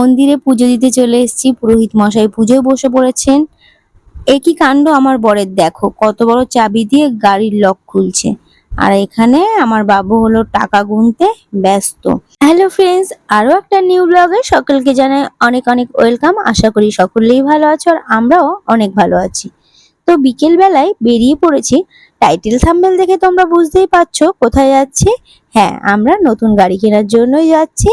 মন্দিরে পুজো দিতে চলে এসেছি। পুরোহিত মশাই পুজোয় বসে পড়েছেন। একই কাণ্ড আমার বরের, দেখো কত বড় চাবি দিয়ে গাড়ির লক খুলছে। আর এখানে আমার বাবু হলো টাকা গুনতে ব্যস্ত। হ্যালো ফ্রেন্ডস, আরো একটা নিউ ব্লগে সকলকে জানাই অনেক অনেক ওয়েলকাম। আশা করি সকলেই ভালো আছো আর আমরাও অনেক ভালো আছি। তো বিকেল বেলায় বেরিয়ে পড়েছি। টাইটেল থাম্বনেল দেখে তোমরা বুঝতেই পারছো কোথায় যাচ্ছি। হ্যাঁ, আমরা নতুন গাড়ি কেনার জন্যই যাচ্ছি।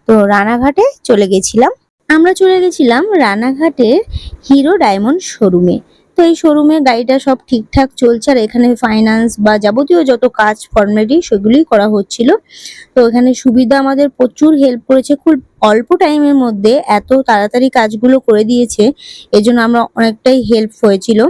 তো রানাঘাটে চলে গেছিলাম। আমরা চলে গেছিলাম রানাঘাটের হিরো ডায়মন্ড শোরুমে। তো এই শোরুমে গাড়িটা সব ঠিকঠাক চলছে আর এখানে ফাইন্যান্স বা যাবতীয় যত কাজ ফর্মালিটি সেগুলি করা হচ্ছিল। তো এখানে সুবিধা আমাদের প্রচুর হেল্প করেছে, খুব অল্প টাইমের মধ্যে এত তাড়াতাড়ি কাজগুলো করে দিয়েছে। এজন্য আমরা অনেকটাই হেল্প হয়েছিল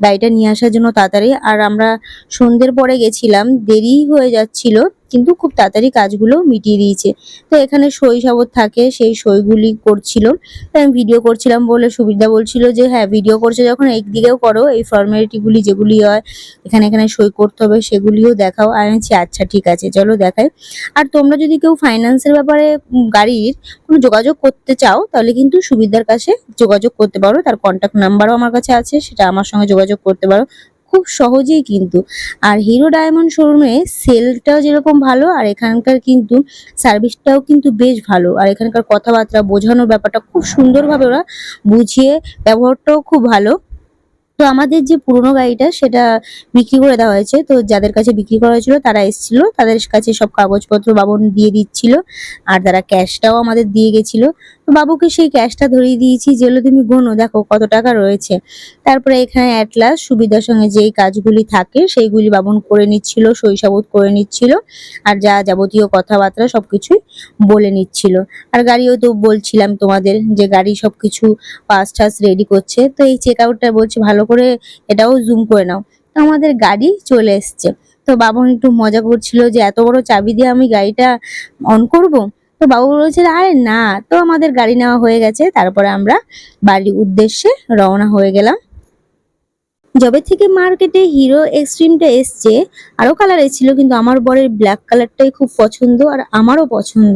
গাড়িটা নিয়ে আসার জন্য তাড়াতাড়ি। আর আমরা সন্ধ্যের পরে গেছিলাম, দেরি হয়ে যাচ্ছিল কিন্তু খুব তাড়াতাড়ি কাজগুলো মিটিয়ে দিয়েছে। তো এখানে সই সাবত থাকে, সেই সইগুলি করছিল। তাই আমি ভিডিও করছিলাম বলে সুবিধা বলছিল যে হ্যাঁ, ভিডিও করছে যখন একদিকেও করো, এই ফর্মালিটিগুলি যেগুলি হয় এখানে এখানে সই করতে হবে সেগুলিও দেখাও। আমি বলছি আচ্ছা ঠিক আছে চলো দেখাই। আর তোমরা যদি কেউ ফাইন্যান্সের ব্যাপারে গাড়ির কোনো যোগাযোগ করতে চাও তাহলে কিন্তু সুবিধার কাছে যোগাযোগ করতে পারো। তার কন্ট্যাক্ট নাম্বারও আমার কাছে আছে, সেটা আমার সঙ্গে যোগাযোগ করতে পারো খুব সহজেই কিন্তু। আর হিরো ডায়মন্ড শোরুমে সেলটাও যেরকম ভালো আর এখানকার কিন্তু সার্ভিসটাও কিন্তু বেশ ভালো। আর এখানকার কথাবার্তা বোঝানোর ব্যাপারটা খুব সুন্দরভাবে ওরা বুঝিয়ে, ব্যবহারটাও খুব ভালো। তো আমাদের যে পুরোনো গাড়িটা সেটা বিক্রি করে দেওয়া হয়েছে। তো যাদের কাছে বিক্রি করা হয়েছিল তারা এসেছিল, তাদের কাছে সব কাগজপত্র বাবন দিয়ে দিচ্ছিল আর তারা ক্যাশটাও আমাদের দিয়ে গেছিল। তো বাবুকে সেই ক্যাশটা ধরিয়ে দিয়েছি, যেগুলো তুমি গোনো দেখো কত টাকা রয়েছে। তারপরে এখানে অ্যাট লাস্ট সুবিধার সঙ্গে যেই কাজগুলি থাকে সেইগুলি বাবন করে নিচ্ছিল, শৈশবোধ করে নিচ্ছিল আর যা যাবতীয় কথাবার্তা সবকিছুই বলে নিচ্ছিল। আর গাড়িও তো বলছিলাম তোমাদের যে গাড়ি সবকিছু পাস টাস রেডি করছে। তো এই চেক আউটটা বলছে ভালো করে এটাও জুম করে নাও। তো আমাদের গাড়ি চলে এসছে। তো বাবু একটু মজা করছিল যে এত বড় চাবি দিয়ে আমি গাড়িটা অন করব। তো বাবু বলছিল আরে না। তো আমাদের গাড়ি নেওয়া হয়ে গেছে, তারপরে আমরা বাড়ির উদ্দেশ্যে রওনা হয়ে গেলাম। যবে থেকে মার্কেটে হিরো এক্সট্রিমটা এসছে, আরো কালার ছিল কিন্তু আমার বরের ব্ল্যাক কালারটাই খুব পছন্দ আর আমারও পছন্দ,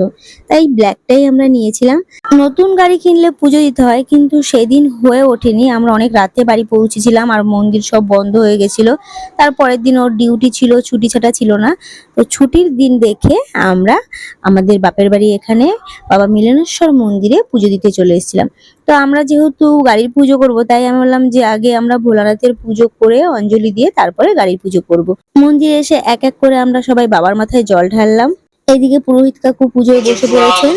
তাই ব্ল্যাকটাই আমরা নিয়েছিলাম। নতুন গাড়ি কিনলে পুজো দিতে হয় কিন্তু সেদিন হয়ে ওঠেনি। আমরা অনেক রাতে বাড়ি পৌঁছেছিলাম আর মন্দির সব বন্ধ হয়ে গেছিল। তারপরের দিন ওর ডিউটি ছিল, ছুটি ছাটা ছিল না। তো ছুটির দিন দেখে আমরা আমাদের বাপের বাড়ি এখানে বাবা মিলনেশ্বর মন্দিরে পুজো দিতে চলে এসেছিলাম। তো আমরা যেহেতু গাড়ির পুজো করব তাই আমি বললাম যে আগে আমরা ভোলানাথের পুজো করে অঞ্জলি দিয়ে তারপরে গাড়ির পুজো করব। মন্দিরে এসে এক এক করে আমরা সবাই বাবার মাথায় জল ঢাললাম। এইদিকে পুরোহিত কাকু পুজোয় বসে পড়েছেন।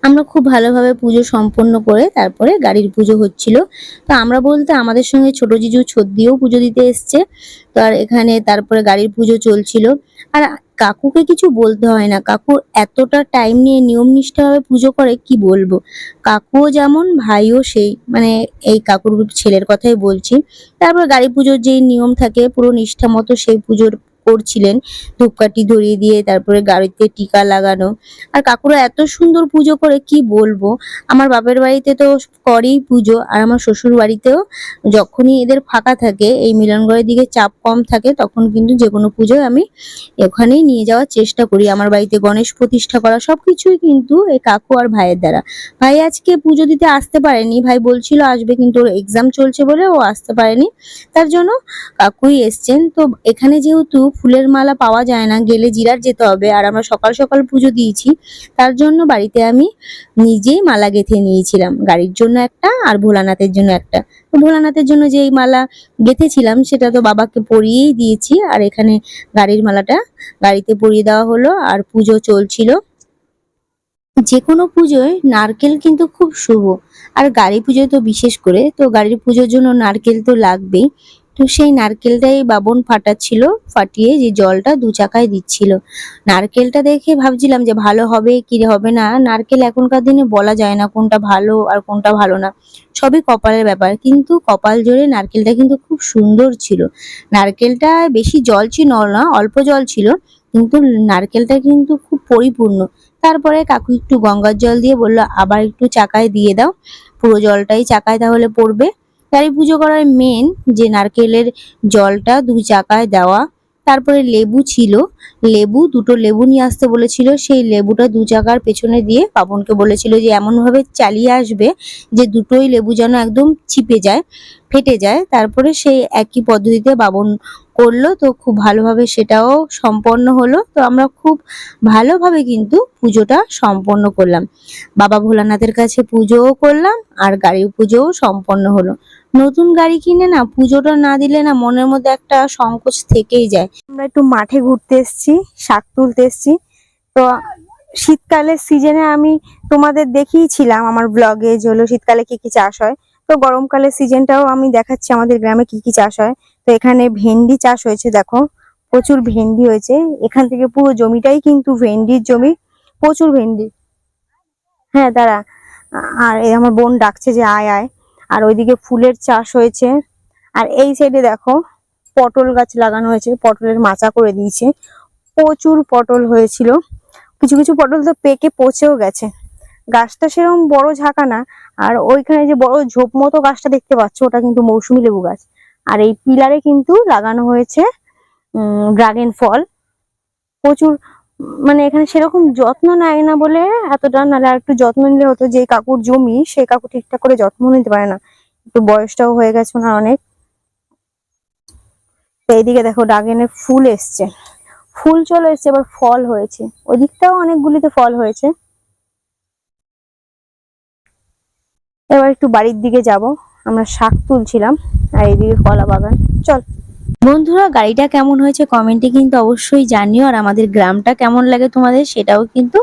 আমরা খুব ভালোভাবে পুজো সম্পন্ন করে তারপরে গাড়ির পুজো হচ্ছিল। তো আমরা বলতে আমাদের সঙ্গে ছোট জিজু ছদ্দিও পুজো দিতে এসছে। তো আর এখানে তারপরে গাড়ির পুজো চলছিল। আর কাকুকে কিছু বলতে হয় না, কাকু এতটা টাইম নিয়ে নিয়ম নিষ্ঠাভাবে পুজো করে কি বলবো। কাকুও যেমন ভাইও সেই, মানে এই কাকুর ছেলের কথাই বলছি। তারপর গাড়ি পুজোর যেই নিয়ম থাকে পুরো নিষ্ঠা মতো সেই পুজোর করছিলেন, ধূপকাঠি ধরিয়ে দিয়ে তারপরে গাড়িতে টিকা লাগানো। আর কাকুরা এত সুন্দর পুজো করে কি বলবো। আমার বাপের বাড়িতে তো করেই পুজো আর আমার শ্বশুর বাড়িতেও যখনই এদের ফাঁকা থাকে, এই মিলনগড়ের দিকে চাপ কম থাকে, তখন কিন্তু যে কোনো পুজোয় আমি ওখানেই নিয়ে যাওয়ার চেষ্টা করি। আমার বাড়িতে গণেশ প্রতিষ্ঠা করা সবকিছুই কিন্তু এই কাকু আর ভাইয়ের দ্বারা। ভাই আজকে পুজো দিতে আসতে পারেনি, ভাই বলছিল আসবে কিন্তু ওর এক্সাম চলছে বলে ও আসতে পারেনি, তার জন্য কাকুই এসছেন। তো এখানে যেহেতু ফুলের মালা পাওয়া যায় না, গেলে জিরাট যেতে হবে, আর আমরা সকাল সকাল পুজো দিয়েছি, তার জন্য বাড়িতে আমি নিজেই মালা গেঁথে নিয়েছিলাম, গাড়ির জন্য একটা আর ভোলানাথের জন্য একটা। তো ভোলানাথের জন্য যেই মালা গেঁথেছিলাম সেটা তো বাবাকে পরিয়েই দিয়েছি, আর এখানে গাড়ির মালাটা গাড়িতে পরিয়ে দেওয়া হলো, আর পুজো চলছিল। যে কোনো পুজোয় নারকেল কিন্তু খুব শুভ, আর গাড়ি পুজোয় তো বিশেষ করে, তো গাড়ির পুজোর জন্য নারকেল তো লাগবেই। তো সেই নারকেলটাই বাবন ফাটাচ্ছিল, ফাটিয়ে যে জলটা দু চাকায় দিচ্ছিল। নারকেলটা দেখে ভাবছিলাম যে ভালো হবে কি হবে না, নারকেল এখনকার দিনে বলা যায় না কোনটা ভালো আর কোনটা ভালো না, সবই কপালের ব্যাপার। কিন্তু কপাল জোরে নারকেলটা কিন্তু খুব সুন্দর ছিল। নারকেলটা বেশি জল ছিল না, অল্প জল ছিল, কিন্তু নারকেলটা কিন্তু খুব পরিপূর্ণ। তারপরে কাকু একটু গঙ্গার জল দিয়ে বলল আবার একটু চাকায় দিয়ে দাও, পুরো জলটাই চাকায় তাহলে পড়বে। গাড়ি পুজো করার মেন যে নারকেলের জলটা দুই চাকায় দেওয়া। তারপরে লেবু ছিল, দুটো লেবু নিয়ে আসতে বলেছিল, সেই লেবুটা দু চাকার পেছনে দিয়ে পাবনকে বলেছিল যে এমন ভাবে চালিয়ে আসবে যে দুটোই লেবু যেন একদম চিপে যায়, ফেটে যায়। তারপরে সেই একই পদ্ধতিতে বাবন করলো, তো খুব ভালোভাবে সেটাও সম্পন্ন হলো। তো আমরা খুব ভালোভাবে কিন্তু পুজোটা সম্পন্ন করলাম, বাবা ভোলানাথের কাছে পুজোও করলাম আর গাড়ির পুজোও সম্পন্ন হলো। নতুন গাড়ি কিনে না পুজোটা না দিলে না মনের মধ্যে একটা সংকোচ থেকেই যায়। আমরা একটু মাঠে ঘুরতে এসেছি, শাক তুলতে এসেছি। তো শীতকালের সিজনে আমি তোমাদের দেখিয়েছিলাম আমার ব্লগে যে হলো শীতকালে কি কি চাষ হয়, তো গরমকালের সিজনটাও আমি দেখাচ্ছি আমাদের গ্রামে কি কি চাষ হয়। তো এখানে ভেন্ডি চাষ হয়েছে, দেখো প্রচুর ভেন্ডি হয়েছে, এখান থেকে পুরো জমিটাই কিন্তু ভেন্ডির জমি, প্রচুর ভেন্ডি। হ্যাঁ দাঁড়া, আর এই আমার বোন ডাকছে যে আয় আয়। আর ওইদিকে ফুলের চাষ হয়েছে, আর এই সাইডে দেখো পটল গাছ লাগানো হয়েছে, পটলের মাচা করে দিয়েছে, প্রচুর পটল হয়েছিল। কিছু কিছু পটল তো পেকে পচেও গেছে, গাছটা সেরকম বড় ঝাঁকা না। আর ওইখানে যে বড় ঝোপ মতো গাছটা দেখতে পাচ্ছ ওটা কিন্তু মৌসুমী লেবু গাছ। আর এই পিলারে কিন্তু লাগানো হয়েছে ড্রাগন ফল। প্রচুর মানে এখানে সেরকম যত্ন নেয় না বলে এতটা, নাহলে আর একটু যত্ন নিলে হতো। যে কাকুর জমি সে কাকু ঠিকঠাক করে যত্ন নিতে পারে না, একটু বয়সটাও হয়ে গেছে ওনার অনেক। তো এইদিকে দেখো ড্রাগনের ফুল এসছে, ফুল চলে এসছে, এবার ফল হয়েছে, ওই দিকটাও অনেকগুলিতে ফল হয়েছে। এবার একটু বাড়ির দিকে যাব, আমরা শাক তুলছিলাম, আর এইদিকে কলা বাগান। চল বন্ধুরা, গাড়িটা কেমন হয়েছে কমেন্টে কিন্তু অবশ্যই জানিও, আর আমাদের গ্রামটা কেমন লাগে তোমাদের সেটাও কিন্তু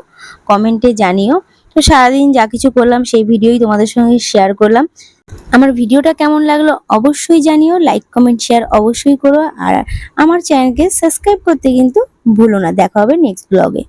কমেন্টে জানিও। তো সারাদিন যা কিছু করলাম সেই ভিডিওই তোমাদের সঙ্গে শেয়ার করলাম। আমার ভিডিওটা কেমন লাগলো অবশ্যই জানিও, লাইক কমেন্ট শেয়ার অবশ্যই করো, আর আমার চ্যানেলকে সাবস্ক্রাইব করতে কিন্তু ভুলো না। দেখা হবে নেক্সট ব্লগে।